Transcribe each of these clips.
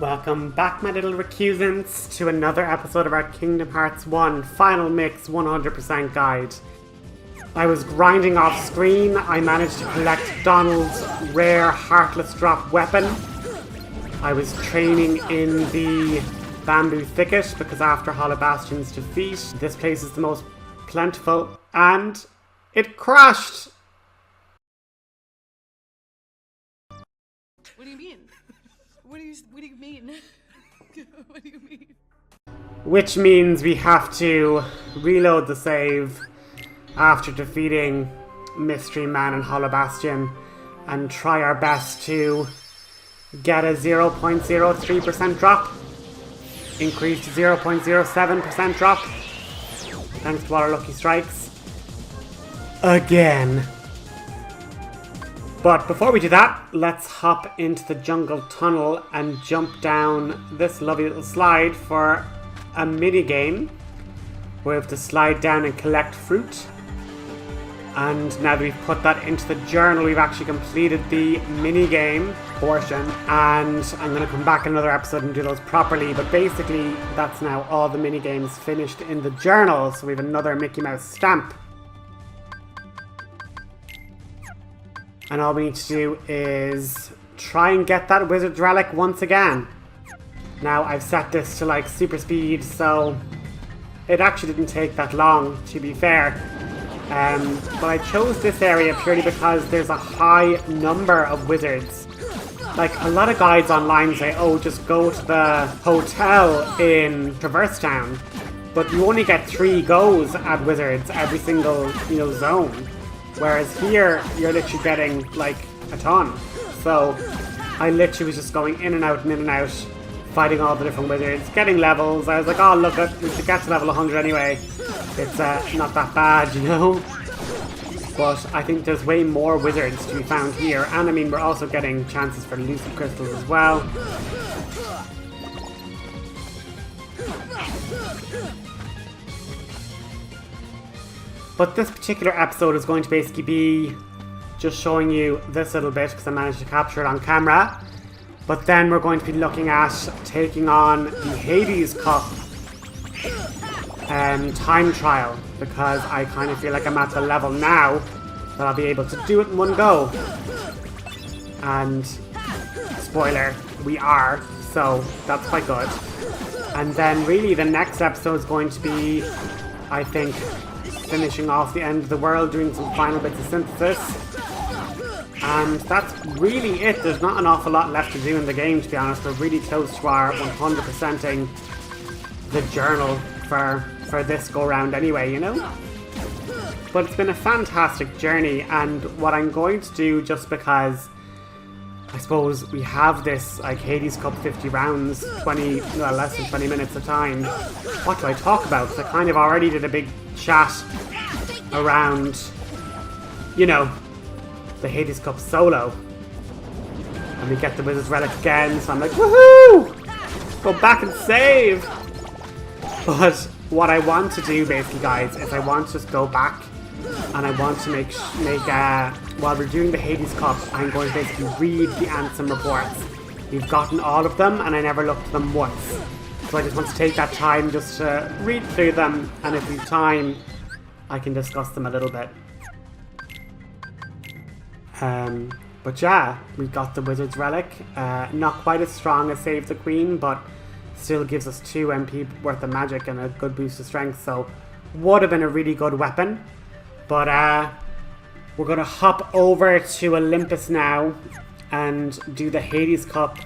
Welcome back, my little recusants, to another episode of our Kingdom Hearts 1 Final Mix 100% guide. I was grinding off screen. I managed to collect Donald's rare Heartless Drop weapon. I was training in the Bamboo Thicket because after Hollow Bastion's defeat, this place is the most plentiful, and it crashed! What do you mean? What do you mean? What do you mean? Which means we have to reload the save after defeating Mystery Man and Hollow Bastion and try our best to get a 0.03% drop, increased to 0.07% drop, thanks to our lucky strikes. Again. But before we do that, let's hop into the jungle tunnel and jump down this lovely little slide for a mini game. We have to slide down and collect fruit. And now that we've put that into the journal, we've actually completed the mini game portion. And I'm going to come back in another episode and do those properly. But basically, that's now all the mini games finished in the journal. So we have another Mickey Mouse stamp. And all we need to do is try and get that Wizard's Relic once again. Now, I've set this to like super speed, so it actually didn't take that long, to be fair. But I chose this area purely because there's a high number of wizards. Like, a lot of guides online say, oh, just go to the hotel in Traverse Town. But you only get 3 goes at wizards every single, zone. Whereas here, you're literally getting, like, a ton. So, I literally was just going in and out, fighting all the different wizards, getting levels. I was like, oh, look, we should get to level 100 anyway. It's not that bad, But I think there's way more wizards to be found here. And, I mean, we're also getting chances for elusive crystals as well. But this particular episode is going to basically be just showing you this little bit because I managed to capture it on camera. But then we're going to be looking at taking on the Hades Cup time trial because I kind of feel like I'm at the level now that I'll be able to do it in one go. And spoiler, we are, so that's quite good. And then really the next episode is going to be, I think, finishing off the end of the world, doing some final bits of synthesis. And that's really it. There's not an awful lot left to do in the game, to be honest. We're really close to our 100%ing the journal for this go-round anyway, But it's been a fantastic journey, and what I'm going to do, just because I suppose we have this like Hades Cup 50 rounds, less than 20 minutes of time. What do I talk about? So I kind of already did a big chat around, the Hades Cup solo. And we get the Wizard's Relic again, so I'm like, woohoo! Go back and save! But what I want to do basically, guys, is I want to just go back and I want to make while we're doing the Hades Cup, I'm going to basically read the Ansem reports. We've gotten all of them and I never looked at them once. So I just want to take that time just to read through them, and if we have time, I can discuss them a little bit. But yeah, we got the Wizard's Relic. Not quite as strong as Save the Queen, but still gives us 2 MP worth of magic and a good boost of strength, so would have been a really good weapon. But we're going to hop over to Olympus now and do the Hades Cup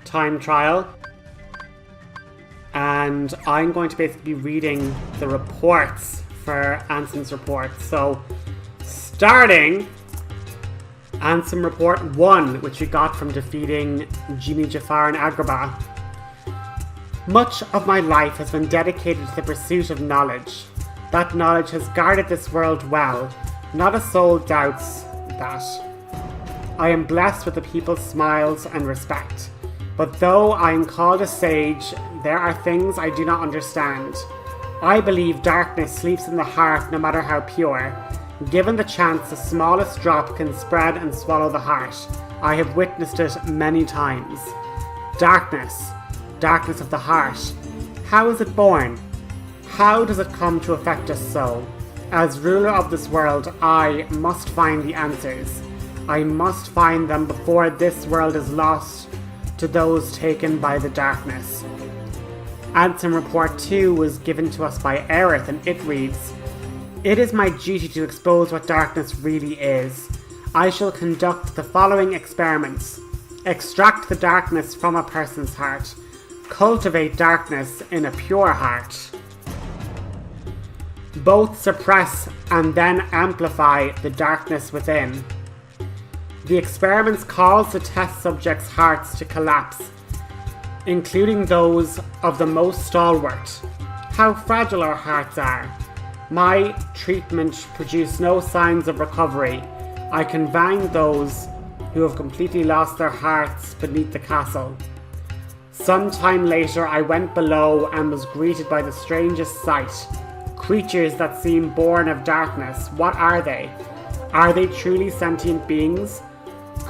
time trial. And I'm going to basically be reading the reports for Ansem's report. So, starting Ansem Report 1, which we got from defeating Jimmy Jafar and Agrabah. Much of my life has been dedicated to the pursuit of knowledge. That knowledge has guarded this world well. Not a soul doubts that. I am blessed with the people's smiles and respect. But though I am called a sage, there are things I do not understand. I believe darkness sleeps in the heart no matter how pure. Given the chance, the smallest drop can spread and swallow the heart. I have witnessed it many times. Darkness. Darkness of the heart. How is it born? How does it come to affect us so? As ruler of this world, I must find the answers. I must find them before this world is lost to those taken by the darkness. Ansem Report 2 was given to us by Aerith, and it reads, "It is my duty to expose what darkness really is. I shall conduct the following experiments. Extract the darkness from a person's heart. Cultivate darkness in a pure heart. Both suppress and then amplify the darkness within." The experiments cause the test subjects' hearts to collapse, including those of the most stalwart. How fragile our hearts are. My treatment produced no signs of recovery. I confined those who have completely lost their hearts beneath the castle. Some time later I went below and was greeted by the strangest sight. Creatures that seem born of darkness. What are they? Are they truly sentient beings?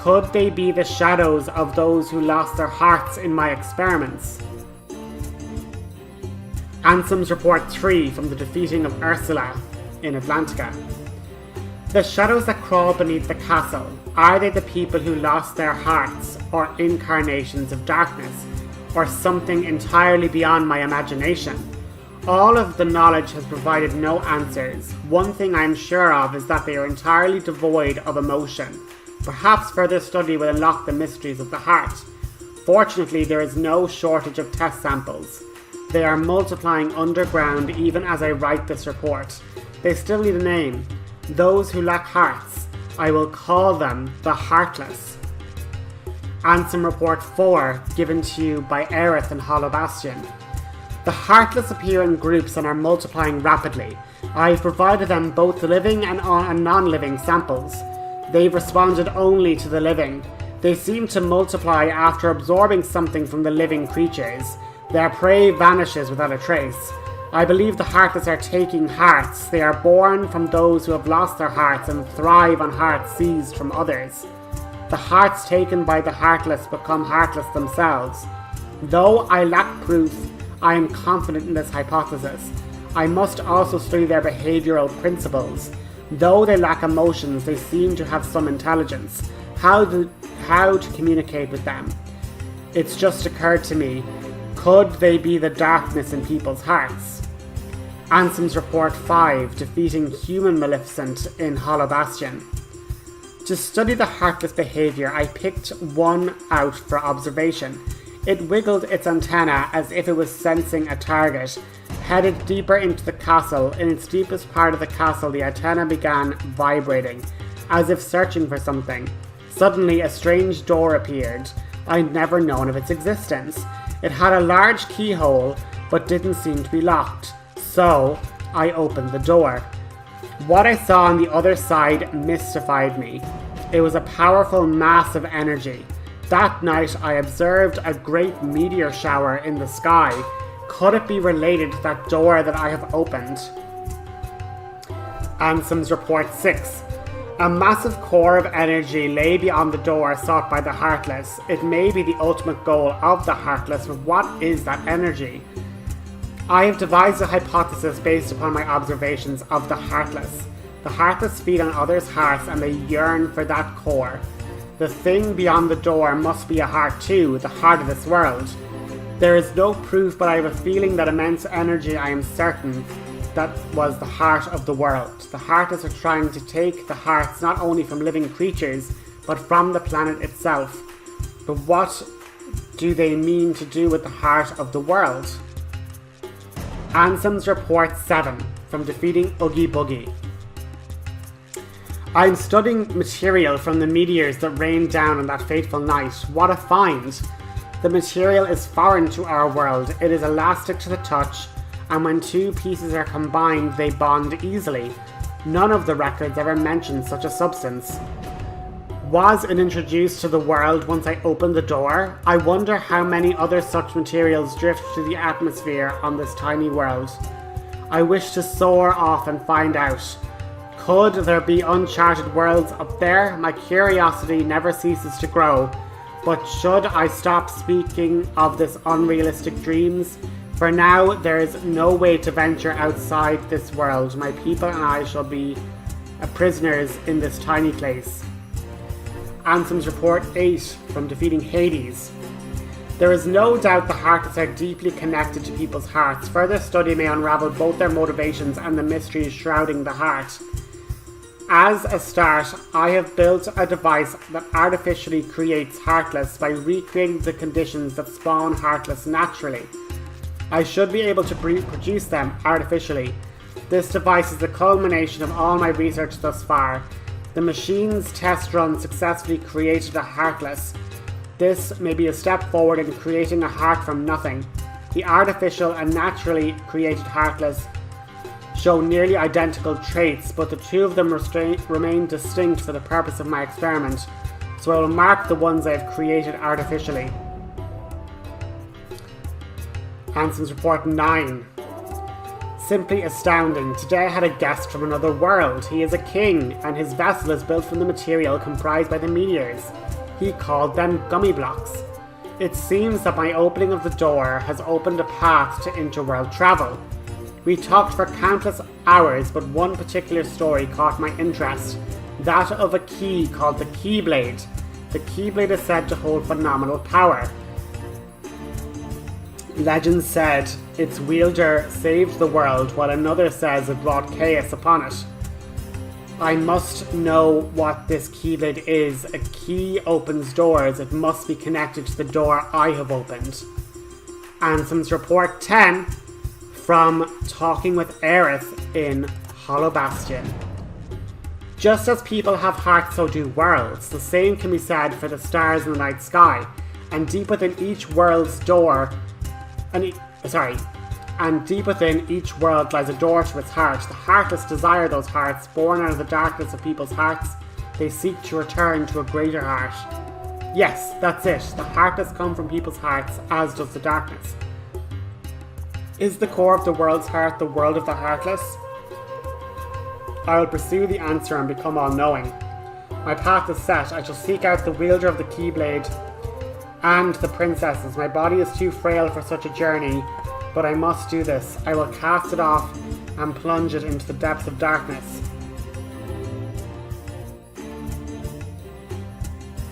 Could they be the shadows of those who lost their hearts in my experiments? Ansem's Report 3 from the defeating of Ursula in Atlantica. The shadows that crawl beneath the castle, are they the people who lost their hearts, or incarnations of darkness, or something entirely beyond my imagination? All of the knowledge has provided no answers. One thing I am sure of is that they are entirely devoid of emotion. Perhaps further study will unlock the mysteries of the heart. Fortunately, there is no shortage of test samples. They are multiplying underground even as I write this report. They still need a name. Those who lack hearts. I will call them the Heartless. Ansem Report 4, given to you by Aerith and Hollow Bastion. The Heartless appear in groups and are multiplying rapidly. I have provided them both living and non-living samples. They've responded only to the living. They seem to multiply after absorbing something from the living creatures. Their prey vanishes without a trace. I believe the Heartless are taking hearts. They are born from those who have lost their hearts and thrive on hearts seized from others. The hearts taken by the Heartless become heartless themselves. Though I lack proof, I am confident in this hypothesis. I must also study their behavioral principles. Though they lack emotions, they seem to have some intelligence. How to communicate with them? It's just occurred to me. Could they be the darkness in people's hearts? Ansem's Report 5, defeating human Maleficent in Hollow Bastion. To study the Heartless behaviour, I picked one out for observation. It wiggled its antenna as if it was sensing a target. Headed deeper into the castle. In its deepest part of the castle, the antenna began vibrating, as if searching for something. Suddenly, a strange door appeared. I'd never known of its existence. It had a large keyhole, but didn't seem to be locked. So, I opened the door. What I saw on the other side mystified me. It was a powerful mass of energy. That night, I observed a great meteor shower in the sky. Could it be related to that door that I have opened? Ansem's Report 6. A massive core of energy lay beyond the door sought by the Heartless. It may be the ultimate goal of the Heartless, but what is that energy? I have devised a hypothesis based upon my observations of the Heartless. The Heartless feed on others' hearts and they yearn for that core. The thing beyond the door must be a heart too, the heart of this world. There is no proof, but I have a feeling that immense energy, I am certain, that was the heart of the world. The Heartless are trying to take the hearts not only from living creatures, but from the planet itself. But what do they mean to do with the heart of the world? Ansem's Report 7, from defeating Oogie Boogie. I am studying material from the meteors that rained down on that fateful night. What a find! The material is foreign to our world. It is elastic to the touch, and when two pieces are combined, they bond easily. None of the records ever mention such a substance. Was it introduced to the world once I opened the door? I wonder how many other such materials drift through the atmosphere on this tiny world. I wish to soar off and find out. Could there be uncharted worlds up there? My curiosity never ceases to grow. But should I stop speaking of this unrealistic dreams? For now, there is no way to venture outside this world. My people and I shall be prisoners in this tiny place. Ansem's Report 8 from defeating Hades. There is no doubt the Heartless are deeply connected to people's hearts. Further study may unravel both their motivations and the mysteries shrouding the heart. As a start, I have built a device that artificially creates Heartless by recreating the conditions that spawn Heartless naturally. I should be able to produce them artificially. This device is the culmination of all my research thus far. The machine's test run successfully created a Heartless. This may be a step forward in creating a heart from nothing. The artificial and naturally created Heartless show nearly identical traits, but the two of them remain distinct for the purpose of my experiment, so I will mark the ones I have created artificially. Ansem's Report 9. Simply astounding. Today I had a guest from another world. He is a king, and his vessel is built from the material comprised by the meteors. He called them gummy blocks. It seems that my opening of the door has opened a path to interworld travel. We talked for countless hours, but one particular story caught my interest. That of a key called the Keyblade. The Keyblade is said to hold phenomenal power. Legend said its wielder saved the world, while another says it brought chaos upon it. I must know what this Keyblade is. A key opens doors. It must be connected to the door I have opened. Ansem's Report 10 from Talking with Aerith in Hollow Bastion. Just as people have hearts, so do worlds. The same can be said for the stars in the night sky. And deep within each world's door... And deep within each world lies a door to its heart. The Heartless desire those hearts, born out of the darkness of people's hearts. They seek to return to a greater heart. Yes, that's it. The Heartless come from people's hearts, as does the darkness. Is the core of the world's heart the world of the Heartless? I will pursue the answer and become all-knowing. My path is set. I shall seek out the wielder of the Keyblade and the princesses. My body is too frail for such a journey, but I must do this. I will cast it off and plunge it into the depths of darkness.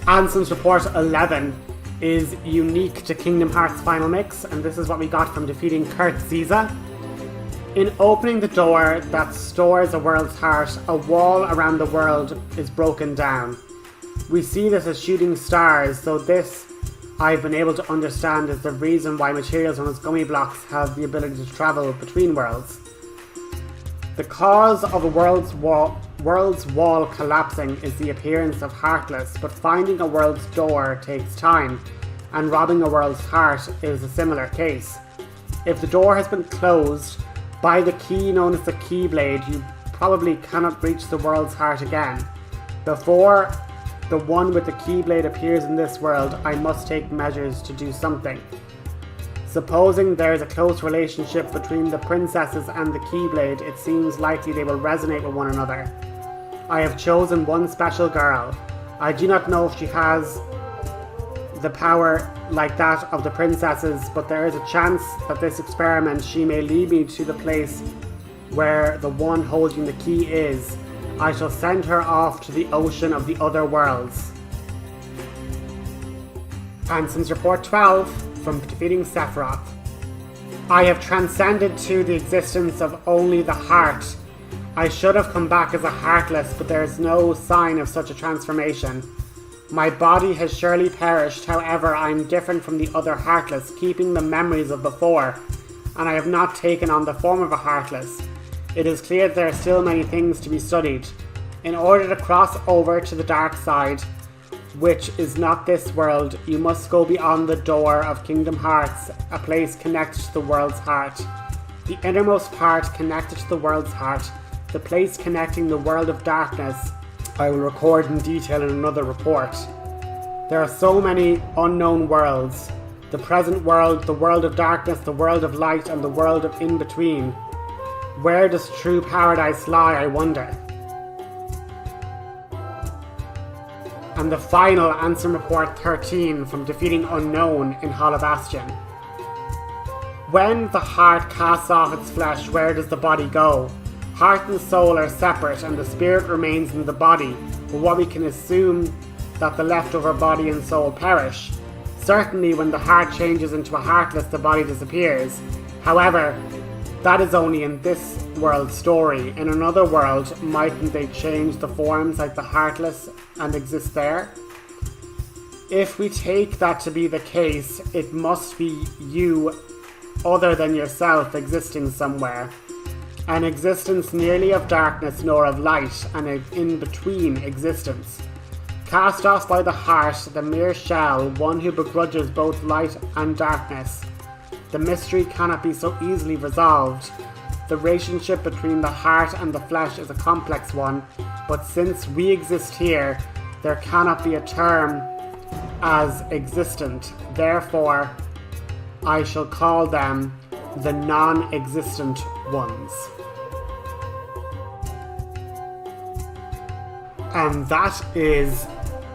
Ansem's Report 11 is unique to Kingdom Hearts Final Mix, and this is what we got from defeating Kurt Ziza. In opening the door that stores a world's heart, a wall around the world is broken down. We see this as shooting stars, so this I've been able to understand is the reason why materials known as gummy blocks have the ability to travel between worlds. The cause of a world's wall collapsing is the appearance of Heartless, but finding a world's door takes time, and robbing a world's heart is a similar case. If the door has been closed by the key known as the Keyblade, you probably cannot reach the world's heart again. Before the one with the Keyblade appears in this world, I must take measures to do something. Supposing there is a close relationship between the princesses and the Keyblade, it seems likely they will resonate with one another. I have chosen one special girl. I do not know if she has the power like that of the princesses, but there is a chance that this experiment she may lead me to the place where the one holding the key is. I shall send her off to the ocean of the other worlds. Ansem's Report 12 from defeating Sephiroth. I have transcended to the existence of only the heart. I should have come back as a Heartless, but there is no sign of such a transformation. My body has surely perished, however I am different from the other Heartless, keeping the memories of before, and I have not taken on the form of a Heartless. It is clear that there are still many things to be studied. In order to cross over to the dark side, which is not this world, you must go beyond the door of Kingdom Hearts, a place connected to the world's heart. The innermost part connected to the world's heart, the place connecting the world of darkness, I will record in detail in another report. There are so many unknown worlds. The present world, the world of darkness, the world of light, and the world of in-between. Where does true paradise lie, I wonder? And the final Ansem Report 13 from defeating Unknown in Hollow Bastion. When the heart casts off its flesh, where does the body go? Heart and soul are separate and the spirit remains in the body, but what we can assume that the leftover body and soul perish. Certainly when the heart changes into a heartless, the body disappears. However, that is only in this world story. In another world, mightn't they change the forms like the heartless and exist there? If we take that to be the case, it must be you other than yourself existing somewhere. An existence nearly of darkness nor of light, and an in-between existence. Cast off by the heart, the mere shell, one who begrudges both light and darkness. The mystery cannot be so easily resolved. The relationship between the heart and the flesh is a complex one, but since we exist here, there cannot be a term as existent. Therefore, I shall call them the non-existent ones. And that is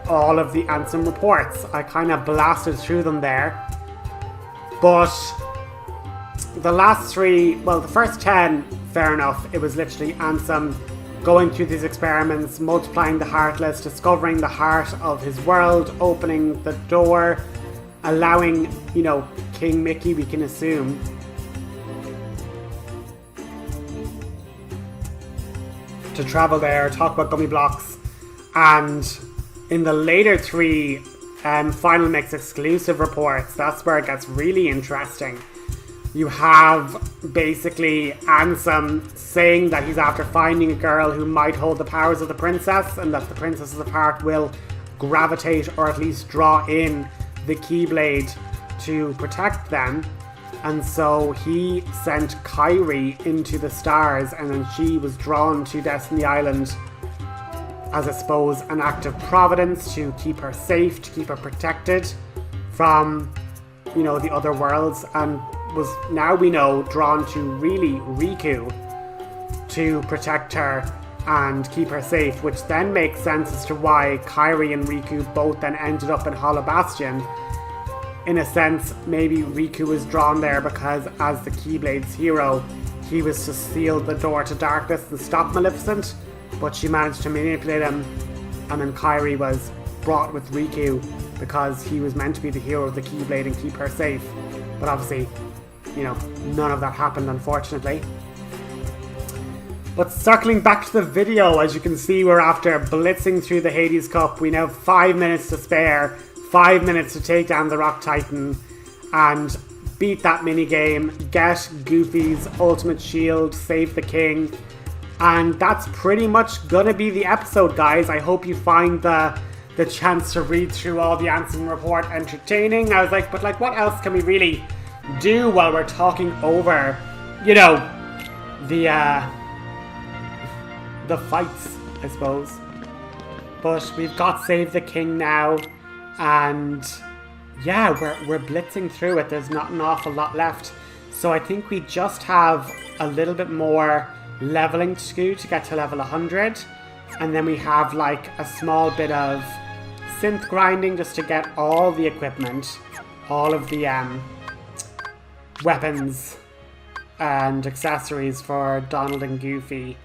all of the Ansem reports. I kind of blasted through them there. But the last three, well, the first 10, fair enough. It was literally Ansem going through these experiments, multiplying the Heartless, discovering the heart of his world, opening the door, allowing, you know, King Mickey, we can assume, to travel there, talk about gummy blocks. And in the later three Final Mix exclusive reports, that's where it gets really interesting. You have basically Ansem saying that he's after finding a girl who might hold the powers of the princess, and that the princess's heart will gravitate or at least draw in the Keyblade to protect them. And so he sent Kairi into the stars, and then she was drawn to Destiny Island as, I suppose, an act of providence to keep her safe, to keep her protected from, you know, the other worlds, and was, now we know, drawn to really Riku to protect her and keep her safe, which then makes sense as to why Kairi and Riku both then ended up in Hollow Bastion. In a sense, maybe Riku was drawn there because as the Keyblade's hero, he was to seal the door to darkness and stop Maleficent, but she managed to manipulate him, and then Kairi was brought with Riku because he was meant to be the hero of the Keyblade and keep her safe. But obviously, you know, none of that happened, unfortunately. But circling back to the video, as you can see, we're after blitzing through the Hades Cup. We now have 5 minutes to spare, 5 minutes to take down the Rock Titan and beat that minigame, get Goofy's ultimate shield, save the king. And that's pretty much gonna be the episode, guys. I hope you find the chance to read through all the Ansem report entertaining. I was like, but like, what else can we really do while we're talking over, you know, the fights, I suppose. But we've got Save the King now, and yeah, we're blitzing through it. There's not an awful lot left, so I think we just have a little bit more leveling to do to get to level 100, and then we have like a small bit of synth grinding just to get all the equipment, all of the weapons and accessories for Donald and Goofy.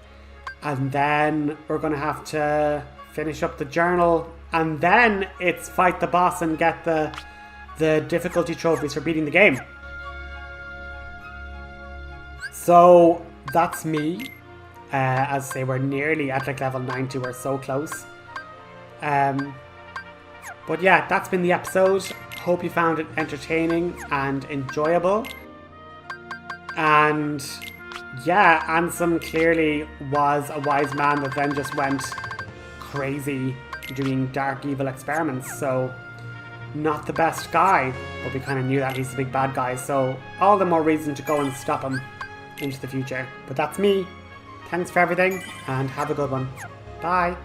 And then we're going to have to finish up the journal, and then it's fight the boss and get the difficulty trophies for beating the game. So that's me. As I say, we're nearly at like level 90, we're so close. But yeah, that's been the episode. Hope you found it entertaining and enjoyable. And yeah, Ansem clearly was a wise man that then just went crazy doing dark evil experiments, so not the best guy, but we kind of knew that he's the big bad guy, so all the more reason to go and stop him into the future. But that's me. Thanks for everything, and have a good one. Bye.